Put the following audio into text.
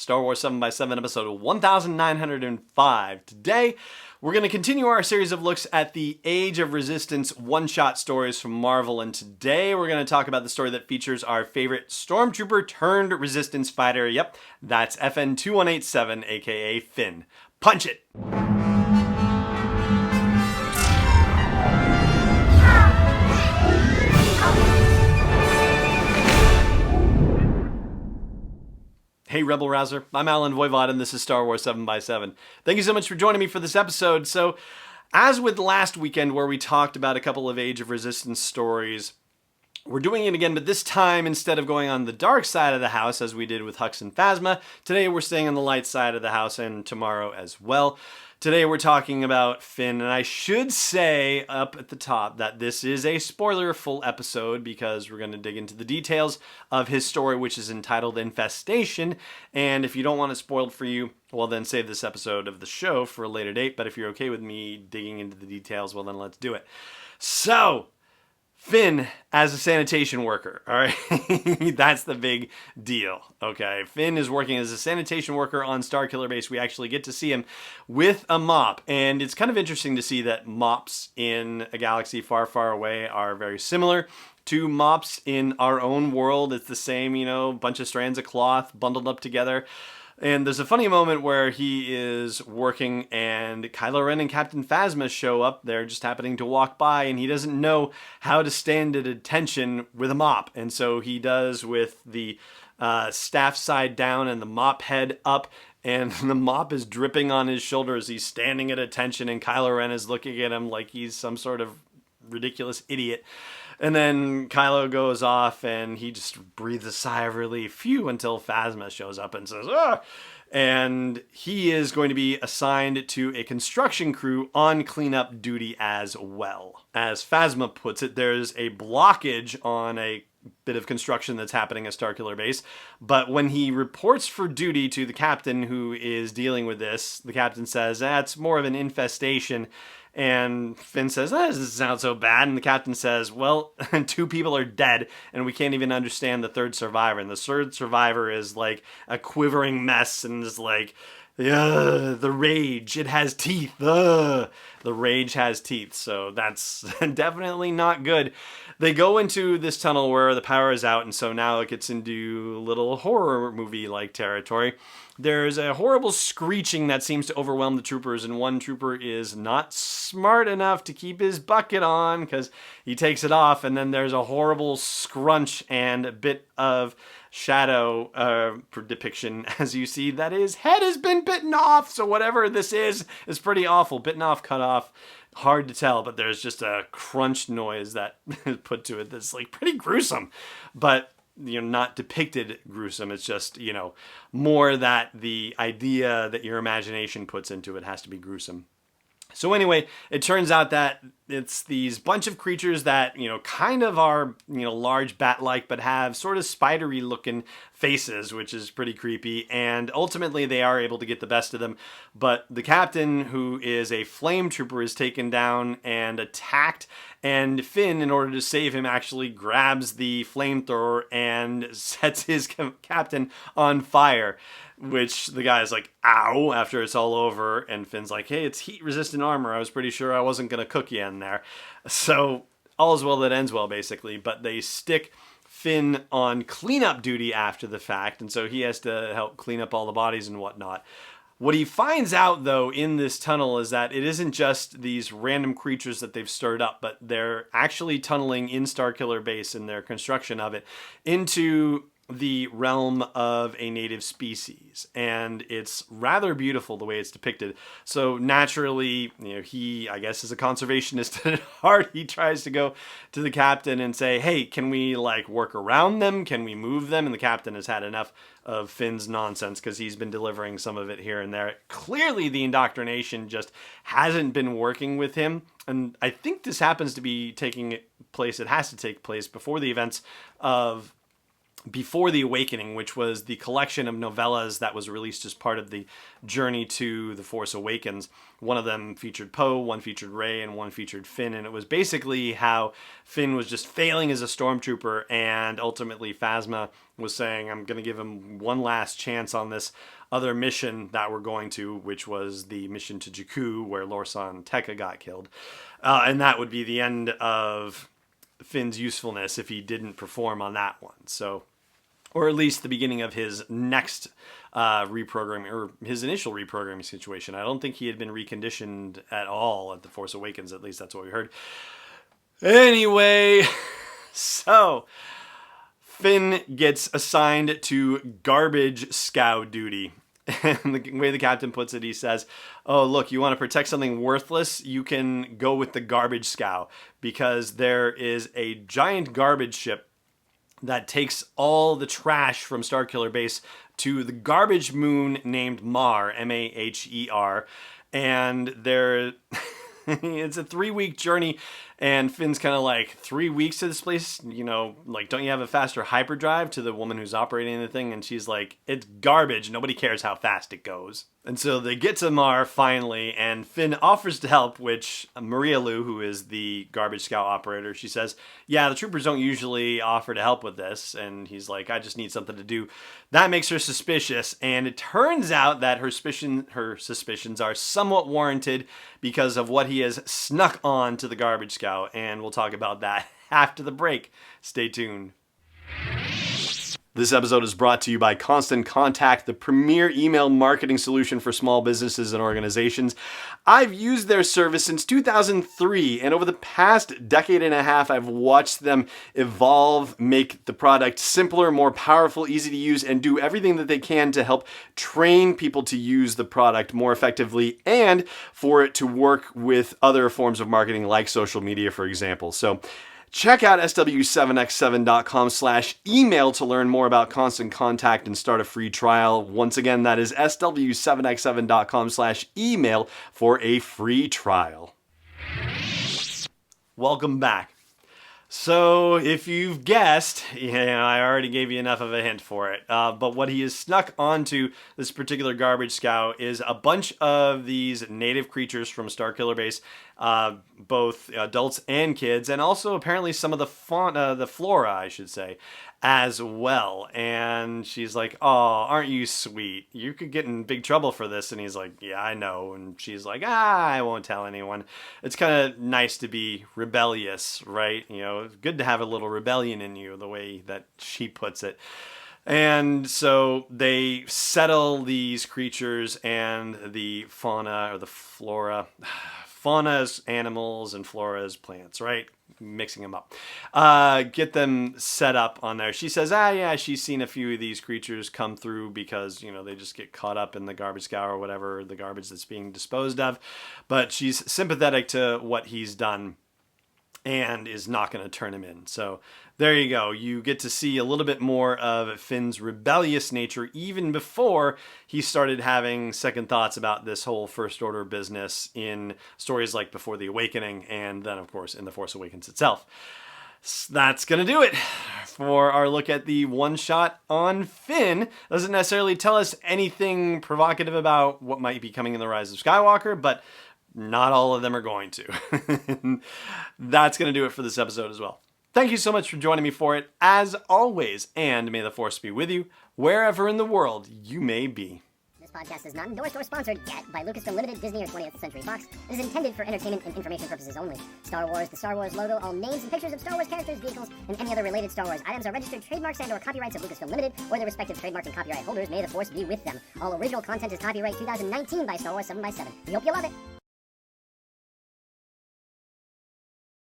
Star Wars 7x7 episode 1905. Today, we're going to continue our series of looks at the Age of Resistance one-shot stories from Marvel, and today we're going to talk about the story that features our favorite Stormtrooper turned Resistance fighter. Yep, that's FN 2187, aka Finn. Punch it! Hey Rebel Rouser, I'm Alan Voivod and this is Star Wars 7x7. Thank you so much for joining me for this episode. So, as with last weekend where we talked about a couple of Age of Resistance stories, we're doing it again, but this time instead of going on the dark side of the house as we did with Hux and Phasma, today we're staying on the light side of the house and tomorrow as well. Today we're talking about Finn, and I should say up at the top that this is a spoiler-full episode because we're going to dig into the details of his story, which is entitled Infestation, and if you don't want it spoiled for you, well then save this episode of the show for a later date, but if you're okay with me digging into the details, well then let's do it. So, Finn as a sanitation worker, all right? That's the big deal, okay? Finn is working as a sanitation worker on Starkiller Base. We actually get to see him with a mop, and it's kind of interesting to see that mops in a galaxy far, far away are very similar to mops in our own world. It's the same, bunch of strands of cloth bundled up together. And there's a funny moment where he is working and Kylo Ren and Captain Phasma show up. They're just happening to walk by and he doesn't know how to stand at attention with a mop. And so he does with the staff side down and the mop head up. And the mop is dripping on his shoulders. He's standing at attention and Kylo Ren is looking at him like he's some sort of ridiculous idiot. And then Kylo goes off and he just breathes a sigh of relief, phew, until Phasma shows up and says, "Ah!" And he is going to be assigned to a construction crew on cleanup duty as well. As Phasma puts it, there's a blockage on a bit of construction that's happening at Starkiller Base, but when he reports for duty to the captain who is dealing with this, the captain says, "That's more of an infestation." And Finn says, "That doesn't sound so bad." And the captain says, "Well, 2 people are dead, and we can't even understand the 3rd survivor. And the 3rd survivor is like a quivering mess and is like, the rage, it has teeth. The rage has teeth." So that's definitely not good. They go into this tunnel where the power is out, and so now it gets into little horror movie-like territory. There's a horrible screeching that seems to overwhelm the troopers, and one trooper is not smart enough to keep his bucket on because he takes it off, and then there's a horrible scrunch and a bit of shadow depiction as you see that his head has been bitten off. So whatever this is pretty awful. Bitten off, cut off. Hard to tell, but there's just a crunch noise that is put to it that's like pretty gruesome, but not depicted gruesome. It's just, more that the idea that your imagination puts into it has to be gruesome. So anyway, it turns out that it's these bunch of creatures that, kind of are, large bat-like, but have sort of spidery looking faces, which is pretty creepy. And ultimately they are able to get the best of them. But the captain, who is a flame trooper, is taken down and attacked. And Finn, in order to save him, actually grabs the flamethrower and sets his captain on fire. Which the guy's like, "Ow," after it's all over. And Finn's like, "Hey, it's heat-resistant armor. I was pretty sure I wasn't going to cook you in there." So, all's well that ends well, basically. But they stick Finn on cleanup duty after the fact. And so he has to help clean up all the bodies and whatnot. What he finds out, though, in this tunnel is that it isn't just these random creatures that they've stirred up, but they're actually tunneling in Starkiller Base in their construction of it into the realm of a native species, and it's rather beautiful the way it's depicted. So naturally, he, I guess, is a conservationist at heart. He tries to go to the captain and say, "Hey, can we work around them? Can we move them?" And the captain has had enough of Finn's nonsense because he's been delivering some of it here and there. Clearly, the indoctrination just hasn't been working with him, and I think this happens to be taking place. It has to take place before the events of Before the Awakening, which was the collection of novellas that was released as part of the journey to The Force Awakens. One of them featured Poe, one featured Rey, and one featured Finn, and it was basically how Finn was just failing as a stormtrooper, and ultimately Phasma was saying, I'm going to give him one last chance on this other mission that we're going to, which was the mission to Jakku, where Lorsan Tekka got killed. And that would be the end of Finn's usefulness if he didn't perform on that one. So, or at least the beginning of his next reprogramming, or his initial reprogramming situation. I don't think he had been reconditioned at all at The Force Awakens, at least that's what we heard. Anyway, so Finn gets assigned to garbage scow duty. And the way the captain puts it, he says, oh, look, you want to protect something worthless? You can go with the garbage scow, because there is a giant garbage ship that takes all the trash from Starkiller Base to the garbage moon named Mar, M-A-H-E-R, and there it's a 3-week journey, and Finn's kind of like, 3 weeks to this place? You know, like, don't you have a faster hyperdrive? To the woman who's operating the thing, and she's like, it's garbage, nobody cares how fast it goes. And so they get to Mar finally, and Finn offers to help, which Maria Lou, who is the garbage scout operator, she says, yeah, the troopers don't usually offer to help with this. And he's like, I just need something to do. That makes her suspicious, and it turns out that her suspicions are somewhat warranted because of what he has snuck on to the garbage scout, and we'll talk about that after the break. Stay tuned. This episode is brought to you by Constant Contact, the premier email marketing solution for small businesses and organizations. I've used their service since 2003, and over the past decade and a half, I've watched them evolve, make the product simpler, more powerful, easy to use, and do everything that they can to help train people to use the product more effectively and for it to work with other forms of marketing like social media, for example. So check out sw7x7.com/email to learn more about Constant Contact and start a free trial. Once again, that is sw7x7.com/email for a free trial. Welcome back. So, if you've guessed, I already gave you enough of a hint for it, but what he has snuck onto this particular garbage scow is a bunch of these native creatures from Starkiller Base, both adults and kids, and also apparently some of the fauna, the flora, I should say, as well. And she's like, oh, aren't you sweet? You could get in big trouble for this. And he's like, yeah, I know. And she's like, I won't tell anyone. It's kind of nice to be rebellious, right? You know, it's good to have a little rebellion in you, the way that she puts it. And so they settle these creatures, and the fauna or the flora, fauna's animals and flora's plants, right? Mixing them up. Get them set up on there. She says, yeah, she's seen a few of these creatures come through because, you know, they just get caught up in the garbage scow or whatever, the garbage that's being disposed of. But she's sympathetic to what he's done and is not going to turn him in. So there you go. You get to see a little bit more of Finn's rebellious nature even before he started having second thoughts about this whole First Order business in stories like Before the Awakening, and then, of course, in The Force Awakens itself. That's going to do it for our look at the one-shot on Finn. Doesn't necessarily tell us anything provocative about what might be coming in The Rise of Skywalker, but not all of them are going to. That's going to do it for this episode as well. Thank you so much for joining me for it, as always, and may the Force be with you, wherever in the world you may be. This podcast is not endorsed or sponsored yet by Lucasfilm Limited, Disney, or 20th Century Fox. It is intended for entertainment and information purposes only. Star Wars, the Star Wars logo, all names and pictures of Star Wars characters, vehicles, and any other related Star Wars items are registered trademarks and/or copyrights of Lucasfilm Limited or their respective trademark and copyright holders. May the Force be with them. All original content is copyright 2019 by Star Wars 7x7. We hope you love it.